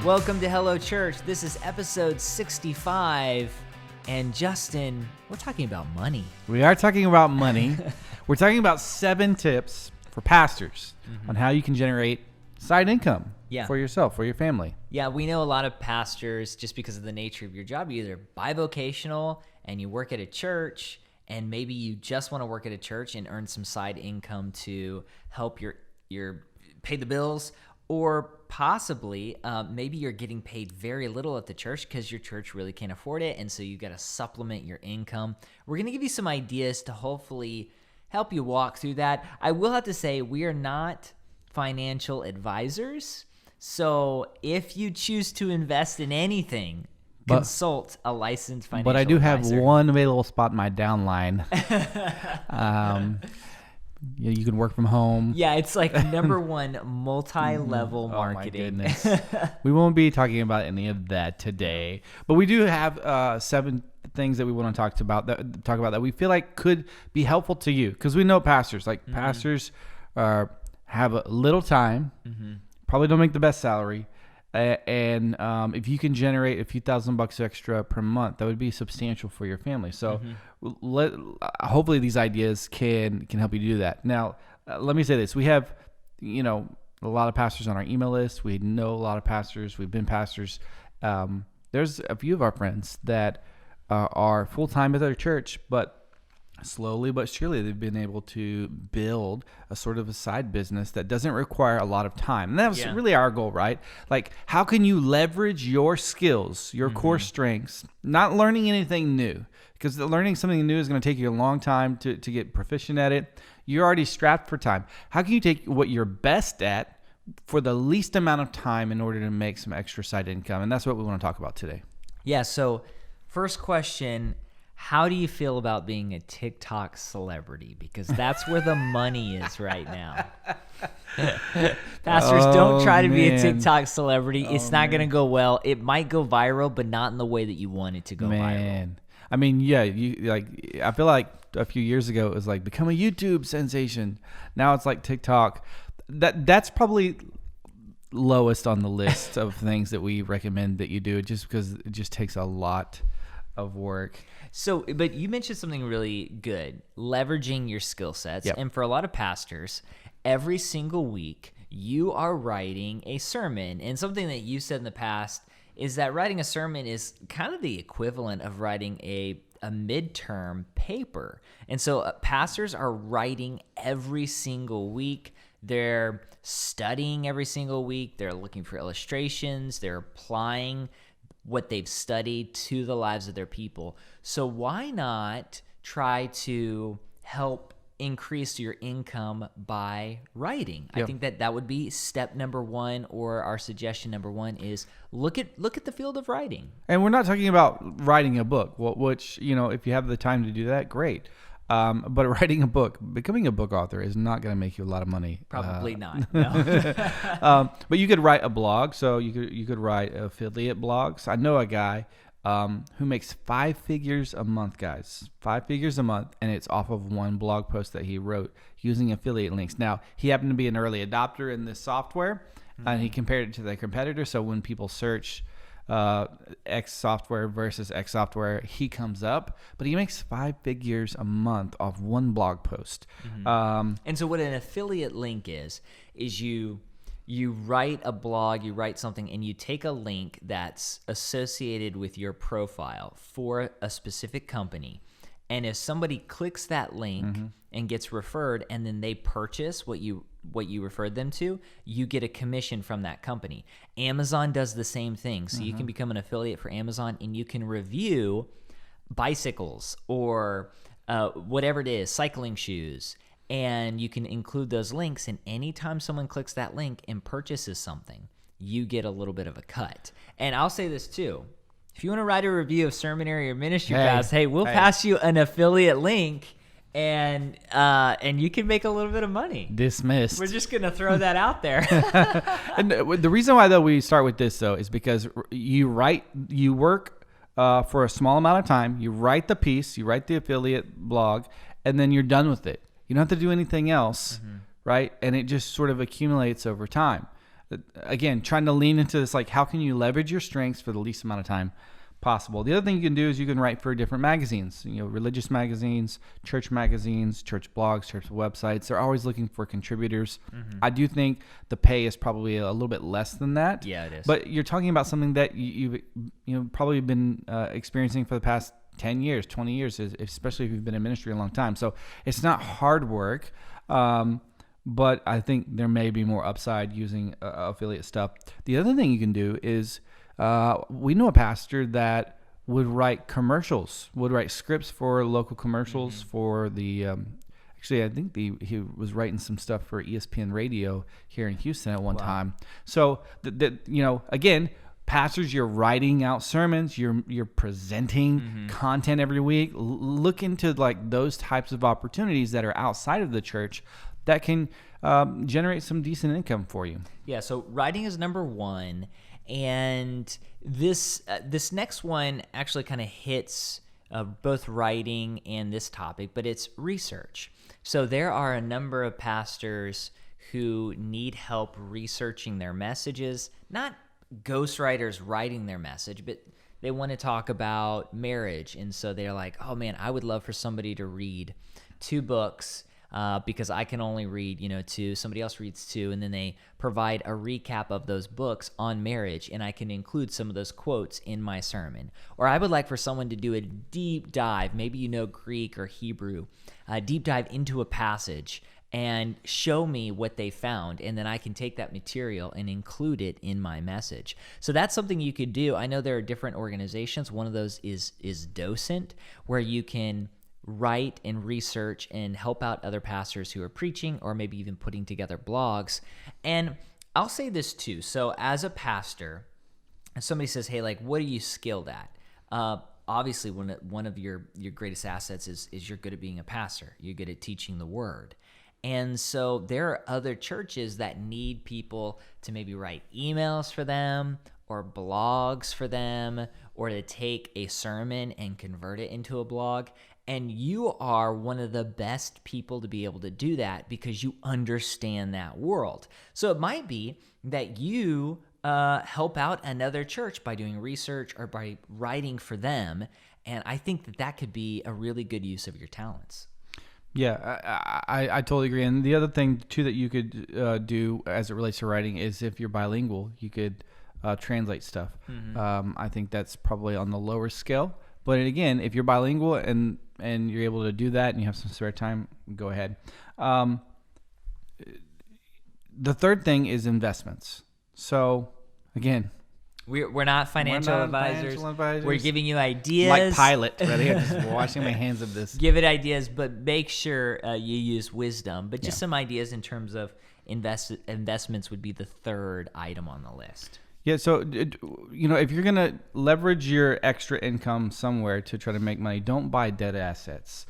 Welcome to Hello Church. This is episode 65. And Justin, we're talking about money. We are talking about money. We're talking about 7 tips for pastors on how you can generate side income for yourself, for your family. Yeah, we know a lot of pastors, just because of the nature of your job, you're either bivocational and you work at a church, and maybe you just want to work at a church and earn some side income to help your pay the bills. Or possibly, maybe you're getting paid very little at the church because your church really can't afford it, and so you got to supplement your income. We're going to give you some ideas to hopefully help you walk through that. I will have to say, we are not financial advisors, so if you choose to invest in anything, consult a licensed financial advisor. But I do have one available spot in my downline. You can work from home. Yeah, it's like number one multi-level marketing. Oh my goodness. We won't be talking about any of that today, but we do have 7 things that we want to talk about that we feel like could be helpful to you, because we know pastors pastors have a little time, probably don't make the best salary, and if you can generate a few $1,000 extra per month, that would be substantial for your family. So hopefully these ideas can help you do that. Now, let me say this. We have, a lot of pastors on our email list. We know a lot of pastors. We've been pastors. There's a few of our friends that are full-time at their church, but slowly but surely they've been able to build a sort of a side business that doesn't require a lot of time. And that was really our goal, right? Like, how can you leverage your skills, your core strengths, not learning anything new? Because learning something new is going to take you a long time to get proficient at it. You're already strapped for time. How can you take what you're best at for the least amount of time in order to make some extra side income? And that's what we want to talk about today. Yeah, so first question, how do you feel about being a TikTok celebrity? Because that's where the money is right now. Pastors, don't try to be a TikTok celebrity. It's not going to go well. It might go viral, but not in the way that you want it to go viral. I mean, I feel like a few years ago it was like become a YouTube sensation. Now it's like TikTok. That's probably lowest on the list of things that we recommend that you do, just because it just takes a lot of work. So, but you mentioned something really good, leveraging your skill sets. And for a lot of pastors, every single week you are writing a sermon. And something that you said in the past is that writing a sermon is kind of the equivalent of writing a midterm paper. And so pastors are writing every single week. They're studying every single week. They're looking for illustrations. They're applying what they've studied to the lives of their people. So why not try to help increase your income by writing? I think that would be step number 1, or our suggestion number 1 is look at the field of writing. And we're not talking about writing a book, which, if you have the time to do that, great. But writing a book, becoming a book author is not going to make you a lot of money. Probably not. No. But you could write a blog. So you could write affiliate blogs. I know a guy who makes 5 figures a month, guys. 5 figures a month, and it's off of one blog post that he wrote using affiliate links. Now, he happened to be an early adopter in this software, and he compared it to their competitor. So when people search X software versus X software, he comes up, but he makes 5 figures a month off one blog post. And so what an affiliate link is you write a blog, you write something, and you take a link that's associated with your profile for a specific company. And if somebody clicks that link and gets referred, and then they purchase what you referred them to, you get a commission from that company. Amazon does the same thing. So you can become an affiliate for Amazon, and you can review bicycles or whatever it is, cycling shoes, and you can include those links. And anytime someone clicks that link and purchases something, you get a little bit of a cut. And I'll say this too. If you want to write a review of Seminary or Ministry Pass, we'll pass you an affiliate link, and you can make a little bit of money. Dismissed. We're just gonna throw that out there. And the reason why though we start with this though is because you work for a small amount of time. You write the piece, you write the affiliate blog, and then you're done with it. You don't have to do anything else, right? And it just sort of accumulates over time. again, trying to lean into this, like, how can you leverage your strengths for the least amount of time possible? The other thing you can do is you can write for different magazines, religious magazines, church blogs, church websites. They're always looking for contributors. I do think the pay is probably a little bit less than that. Yeah, it is. But you're talking about something that you've probably been experiencing for the past 10 years, 20 years, especially if you've been in ministry a long time. So it's not hard work, but I think there may be more upside using affiliate stuff. The other thing you can do is we know a pastor that would write commercials, would write scripts for local commercials for the actually, I think he was writing some stuff for ESPN radio here in Houston at one time. So, again, pastors, you're writing out sermons, you're presenting content every week. Look into like those types of opportunities that are outside of the church that can generate some decent income for you. Yeah, so writing is number one. And this next one actually kind of hits both writing and this topic, but it's research. So there are a number of pastors who need help researching their messages, not ghostwriters writing their message, but they want to talk about marriage. And so they're like, oh man, I would love for somebody to read 2 books because I can only read, 2, somebody else reads 2, and then they provide a recap of those books on marriage, and I can include some of those quotes in my sermon. Or I would like for someone to do a deep dive, maybe Greek or Hebrew, deep dive into a passage and show me what they found, and then I can take that material and include it in my message. So that's something you could do. I know there are different organizations. One of those is Docent, where you can write and research and help out other pastors who are preaching or maybe even putting together blogs. And I'll say this too. So as a pastor, if somebody says, hey, like, what are you skilled at? Obviously, one of your greatest assets is you're good at being a pastor. You're good at teaching the word. And so there are other churches that need people to maybe write emails for them or blogs for them, or to take a sermon and convert it into a blog. And you are one of the best people to be able to do that because you understand that world. So it might be that you help out another church by doing research or by writing for them. And I think that could be a really good use of your talents. Yeah, I totally agree. And the other thing, too, that you could do as it relates to writing is if you're bilingual, you could translate stuff. I think that's probably on the lower scale. But again, if you're bilingual and you're able to do that and you have some spare time, go ahead. The third thing is investments. So, again, we're not financial advisors. We're giving you ideas. Like Pilate, right here, just washing my hands of this. Give it ideas, but make sure you use wisdom. But just some ideas in terms of investments would be the third item on the list. Yeah, so, if you're going to leverage your extra income somewhere to try to make money, don't buy dead assets.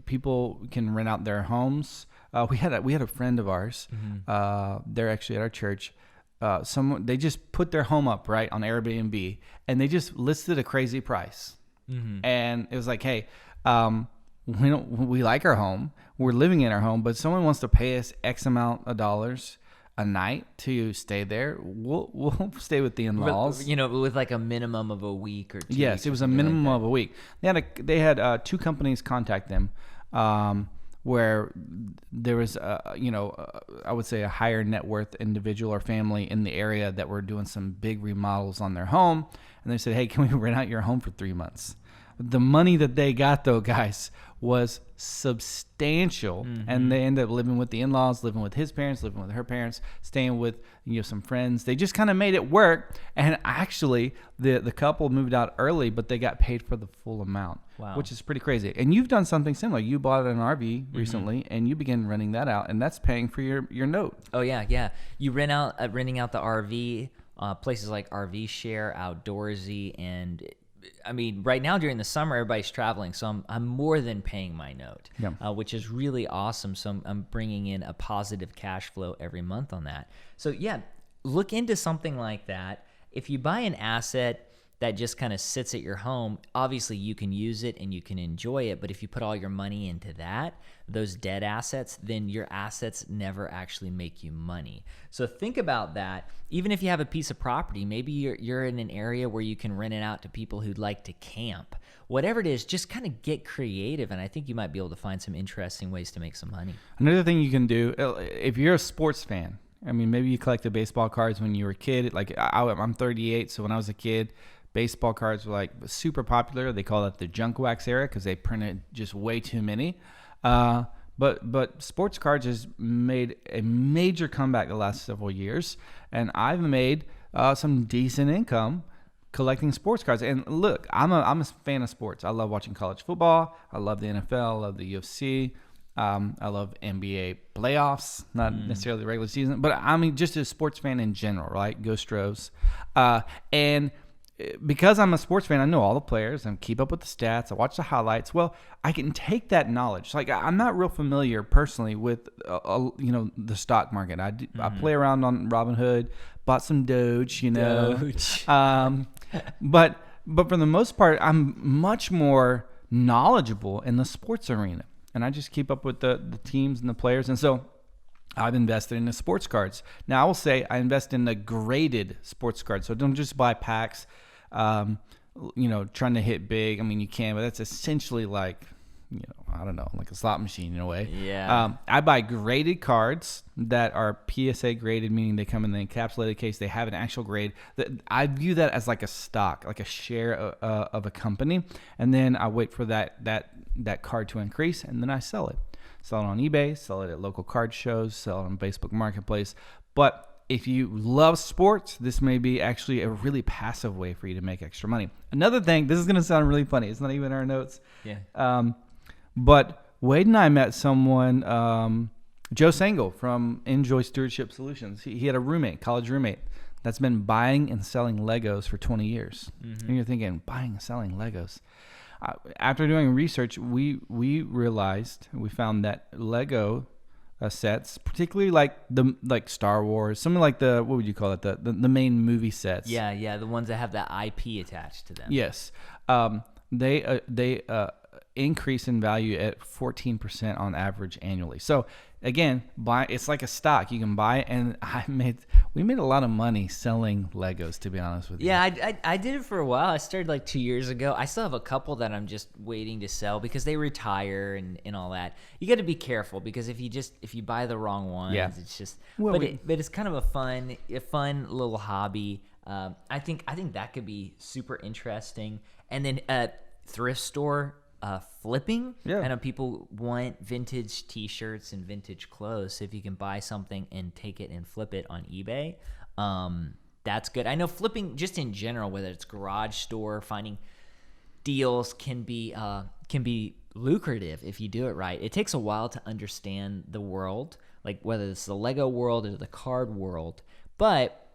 People can rent out their homes. We had a friend of ours. They're actually at our church. They just put their home up right on Airbnb, and they just listed a crazy price. And it was like, hey, we like our home. We're living in our home, but someone wants to pay us X amount of dollars a night to stay there, we'll stay with the in-laws. With like a minimum of a week or 2 Yes, weeks. It was a minimum of a week. They had 2 companies contact them, where there was I would say a higher net worth individual or family in the area that were doing some big remodels on their home, and they said, hey, can we rent out your home for 3 months? The money that they got, though, guys, was substantial, and they ended up living with the in-laws, living with his parents, living with her parents, staying with some friends. They just kind of made it work, and actually, the couple moved out early, but they got paid for the full amount, which is pretty crazy. And you've done something similar. You bought an RV recently, and you began renting that out, and that's paying for your note. Oh yeah. You renting out the RV, places like RV Share, Outdoorsy, and I mean, right now during the summer, everybody's traveling, so I'm more than paying my note, which is really awesome. So I'm bringing in a positive cash flow every month on that. So yeah, look into something like that. If you buy an asset that just kind of sits at your home, obviously you can use it and you can enjoy it. But if you put all your money into that, those dead assets, then your assets never actually make you money. So think about that. Even if you have a piece of property, maybe you're in an area where you can rent it out to people who'd like to camp. Whatever it is, just kind of get creative, and I think you might be able to find some interesting ways to make some money. Another thing you can do, if you're a sports fan, I mean, maybe you collected baseball cards when you were a kid. Like I'm 38, so when I was a kid, baseball cards were like super popular. They call it the junk wax era because they printed just way too many. But sports cards has made a major comeback the last several years, and I've made some decent income collecting sports cards. And look, I'm a fan of sports. I love watching college football. I love the NFL. I love the UFC. I love NBA playoffs, not necessarily the regular season, but I mean just a sports fan in general, right? Go Stros. And because I'm a sports fan, I know all the players and keep up with the stats. I watch the highlights. Well, I can take that knowledge. Like I'm not real familiar personally with, the stock market. I play around on Robinhood, bought some Doge, Doge. But for the most part, I'm much more knowledgeable in the sports arena, and I just keep up with the teams and the players. And so I've invested in the sports cards. Now I will say I invest in the graded sports cards. So don't just buy packs, trying to hit big. I mean, you can, but that's essentially like, I don't know, like a slot machine in a way. Yeah. I buy graded cards that are PSA graded, meaning they come in the encapsulated case. They have an actual grade. I view that as like a stock, like a share of a company. And then I wait for that card to increase, and then I sell it. Sell it on eBay, sell it at local card shows, sell it on Facebook Marketplace. But if you love sports, this may be actually a really passive way for you to make extra money. Another thing, this is going to sound really funny. It's not even in our notes. Yeah. But Wade and I met someone, Joe Sengel from Enjoy Stewardship Solutions. He had a college roommate, that's been buying and selling Legos for 20 years. Mm-hmm. And you're thinking, buying and selling Legos. After doing research, we found that Lego sets, particularly like Star Wars, something like what would you call it, the main movie sets. Yeah, the ones that have that IP attached to them. Yes, they increase in value at 14% on average annually. So again, it's like a stock. You can buy it, and we made a lot of money selling Legos, to be honest with you. Yeah, I did it for a while. I started like 2 years ago. I still have a couple that I'm just waiting to sell because they retire and all that. You got to be careful because if you buy the wrong ones, it's just. Well, but it's kind of a fun little hobby. I think that could be super interesting. And then thrift store. Flipping. Yeah. I know people want vintage T-shirts and vintage clothes. So if you can buy something and take it and flip it on eBay, that's good. I know flipping just in general, whether it's garage store, finding deals can be lucrative if you do it right. It takes a while to understand the world, like whether it's the Lego world or the card world. But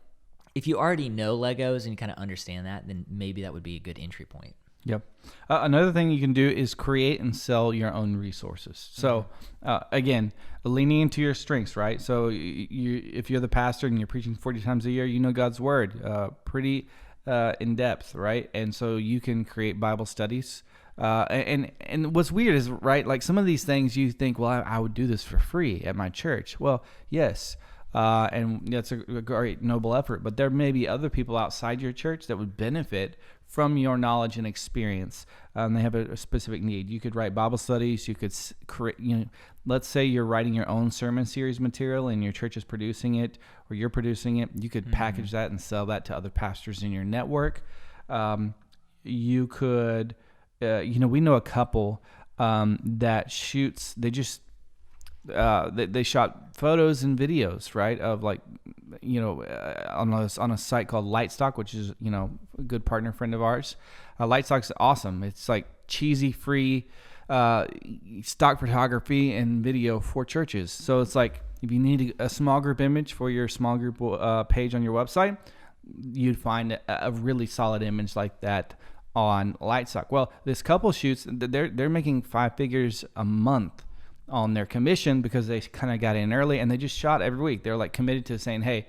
if you already know Legos and you kind of understand that, then maybe that would be a good entry point. Yep. Another thing you can do is create and sell your own resources. So, again, leaning into your strengths, right? So, if you're the pastor and you're preaching 40 times a year, you know God's word pretty in depth, right? And so you can create Bible studies. And what's weird is, right, like some of these things you think, well, I would do this for free at my church. Well, yes. And that's a great noble effort, but there may be other people outside your church that would benefit from your knowledge and experience. They have a specific need. You could write Bible studies. You could create, let's say you're writing your own sermon series material and your church is producing it or you're producing it. You could package that and sell that to other pastors in your network. You could, we know a couple that shoots, they shot photos and videos, right, of like, on a site called Lightstock, which is, a good partner friend of ours. Lightstock's awesome. It's like cheesy free stock photography and video for churches. So it's like if you need a small group image for your small group page on your website, you'd find a really solid image like that on Lightstock. Well, this couple shoots, they're making 5 figures a month on their commission because they kind of got in early and they just shot every week. They're like committed to saying, hey,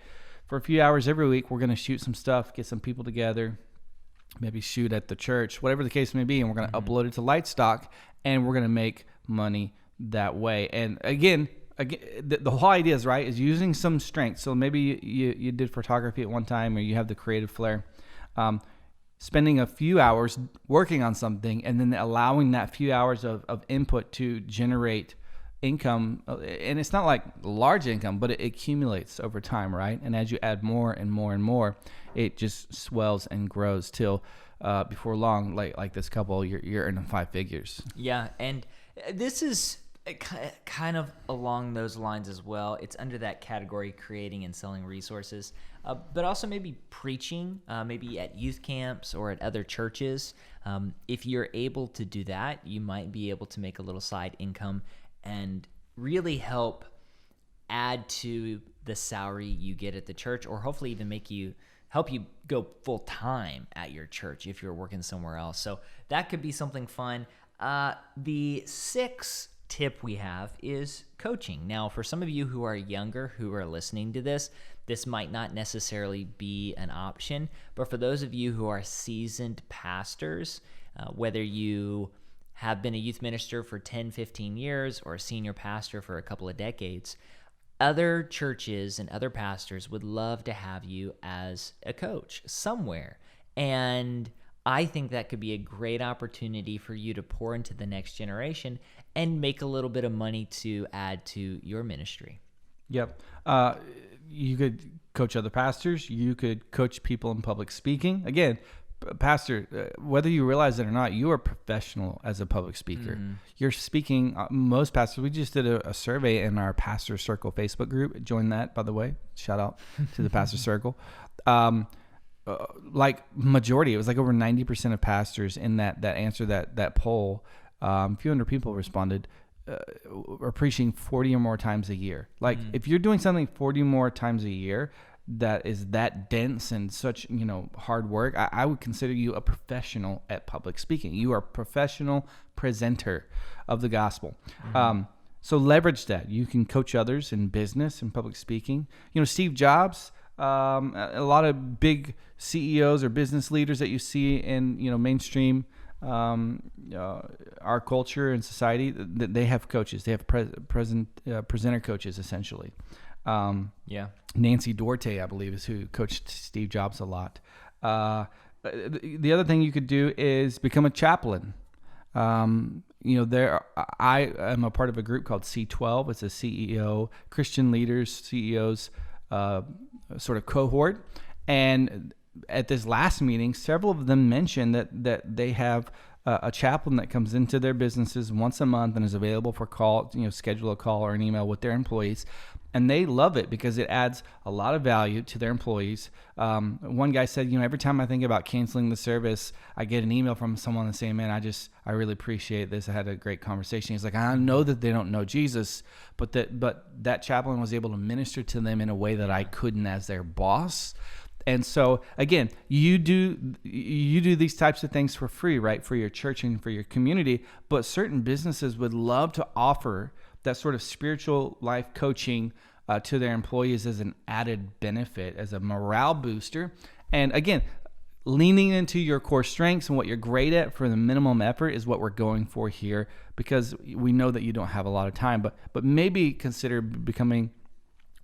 for a few hours every week, we're going to shoot some stuff, get some people together, maybe shoot at the church, whatever the case may be, and we're going to upload it to Lightstock, and we're going to make money that way. And again, the whole idea is right, is using some strength. So maybe you did photography at one time, or you have the creative flair. Spending a few hours working on something, and then allowing that few hours of input to generate income. And it's not like large income, but it accumulates over time, right? And as you add more and more and more, it just swells and grows till before long, like this couple, you're earning 5 figures. Yeah, and this is kind of along those lines as well. It's under that category, creating and selling resources, but also maybe preaching, maybe at youth camps or at other churches. If you're able to do that, you might be able to make a little side income and really help add to the salary you get at the church, or hopefully even help you go full time at your church if you're working somewhere else. So that could be something fun. The 6th tip we have is coaching. Now, for some of you who are younger who are listening to this might not necessarily be an option, but for those of you who are seasoned pastors, whether you have been a youth minister for 10, 15 years or a senior pastor for a couple of decades, other churches and other pastors would love to have you as a coach somewhere. And I think that could be a great opportunity for you to pour into the next generation and make a little bit of money to add to your ministry. Yep. You could coach other pastors. You could coach people in public speaking. Again, pastor, whether you realize it or not, you are professional as a public speaker. You're speaking, most pastors, we just did a survey in our Pastor Circle Facebook group. Join that, by the way. Shout out to the Pastor Circle. Like majority, it was like over 90% of pastors in that answer that poll, a few hundred people responded, are preaching 40 or more times a year. Like if you're doing something 40 more times a year, that is that dense and such, hard work, I would consider you a professional at public speaking. You are a professional presenter of the gospel. So leverage that. You can coach others in business and public speaking. Steve Jobs, a lot of big CEOs or business leaders that you see in, mainstream our culture and society, they have coaches. They have presenter coaches, essentially. Nancy Duarte, I believe, is who coached Steve Jobs a lot. The other thing you could do is become a chaplain. I am a part of a group called C12. It's a CEO, Christian leaders, CEOs, sort of cohort. And at this last meeting, several of them mentioned that they have a chaplain that comes into their businesses once a month and is available for call, schedule a call or an email with their employees. And they love it because it adds a lot of value to their employees. One guy said, every time I think about canceling the service, I get an email from someone and saying, man, I really appreciate this. I had a great conversation. He's like, I know that they don't know Jesus, but that chaplain was able to minister to them in a way that I couldn't as their boss. And so again, you do these types of things for free, right? For your church and for your community, but certain businesses would love to offer that sort of spiritual life coaching to their employees as an added benefit, as a morale booster. And again, leaning into your core strengths and what you're great at for the minimum effort is what we're going for here, because we know that you don't have a lot of time, but maybe consider becoming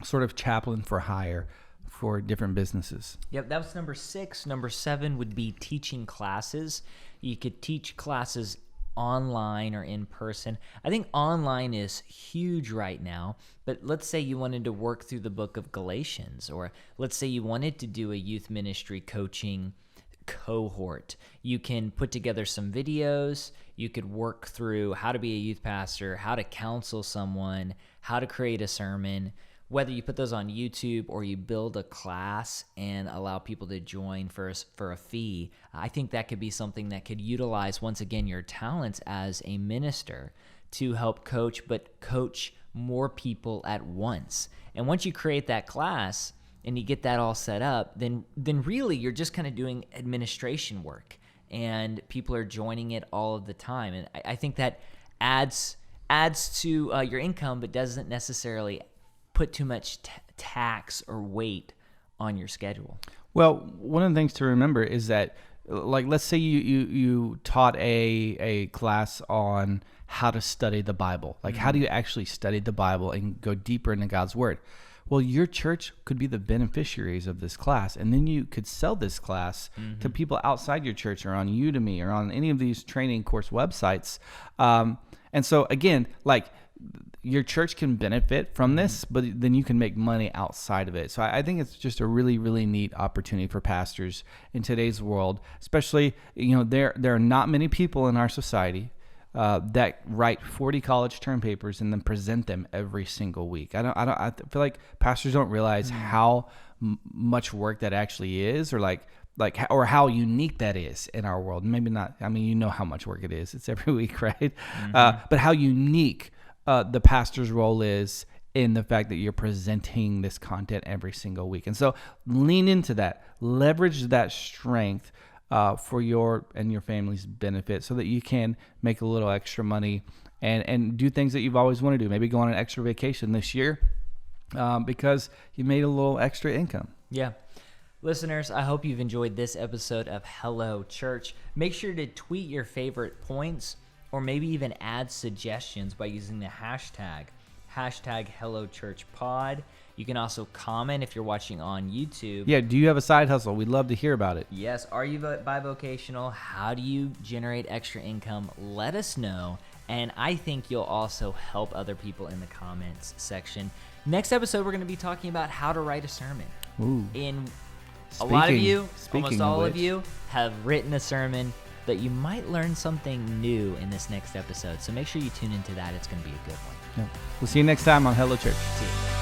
sort of chaplain for hire for different businesses. Yep, that was number 6. Number 7 would be teaching classes. You could teach classes online or in person. I think online is huge right now, but let's say you wanted to work through the book of Galatians, or let's say you wanted to do a youth ministry coaching cohort. You can put together some videos. You could work through how to be a youth pastor, how to counsel someone, how to create a sermon. Whether you put those on YouTube or you build a class and allow people to join for a fee, I think that could be something that could utilize, once again, your talents as a minister to help coach, but coach more people at once. And once you create that class and you get that all set up, then really you're just kind of doing administration work and people are joining it all of the time. And I think that adds to your income, but doesn't necessarily put too much tax or weight on your schedule. Well, one of the things to remember is that like let's say you taught a class on how to study the Bible. Like how do you actually study the Bible and go deeper into God's word? Well, your church could be the beneficiaries of this class, and then you could sell this class to people outside your church or on Udemy or on any of these training course websites. And so again, like your church can benefit from this, but then you can make money outside of it. So I think it's just a really, really neat opportunity for pastors in today's world, especially, there are not many people in our society that write 40 college term papers and then present them every single week. I feel like pastors don't realize how much work that actually is, or how unique that is in our world. Maybe not. I mean, how much work it is. It's every week, right? But how unique the pastor's role is in the fact that you're presenting this content every single week. And so lean into that, leverage that strength for your and your family's benefit so that you can make a little extra money and do things that you've always wanted to do. Maybe go on an extra vacation this year because you made a little extra income. Yeah. Listeners, I hope you've enjoyed this episode of Hello Church. Make sure to tweet your favorite points or maybe even add suggestions by using the hashtag HelloChurchPod. You can also comment if you're watching on YouTube. Yeah, do you have a side hustle? We'd love to hear about it. Yes, are you bivocational? How do you generate extra income? Let us know. And I think you'll also help other people in the comments section. Next episode, we're going to be talking about how to write a sermon. Ooh. A lot of you, almost all of you, have written a sermon, but you might learn something new in this next episode. So make sure you tune into that. It's going to be a good one. Yeah. We'll see you next time on Hello Church. See you.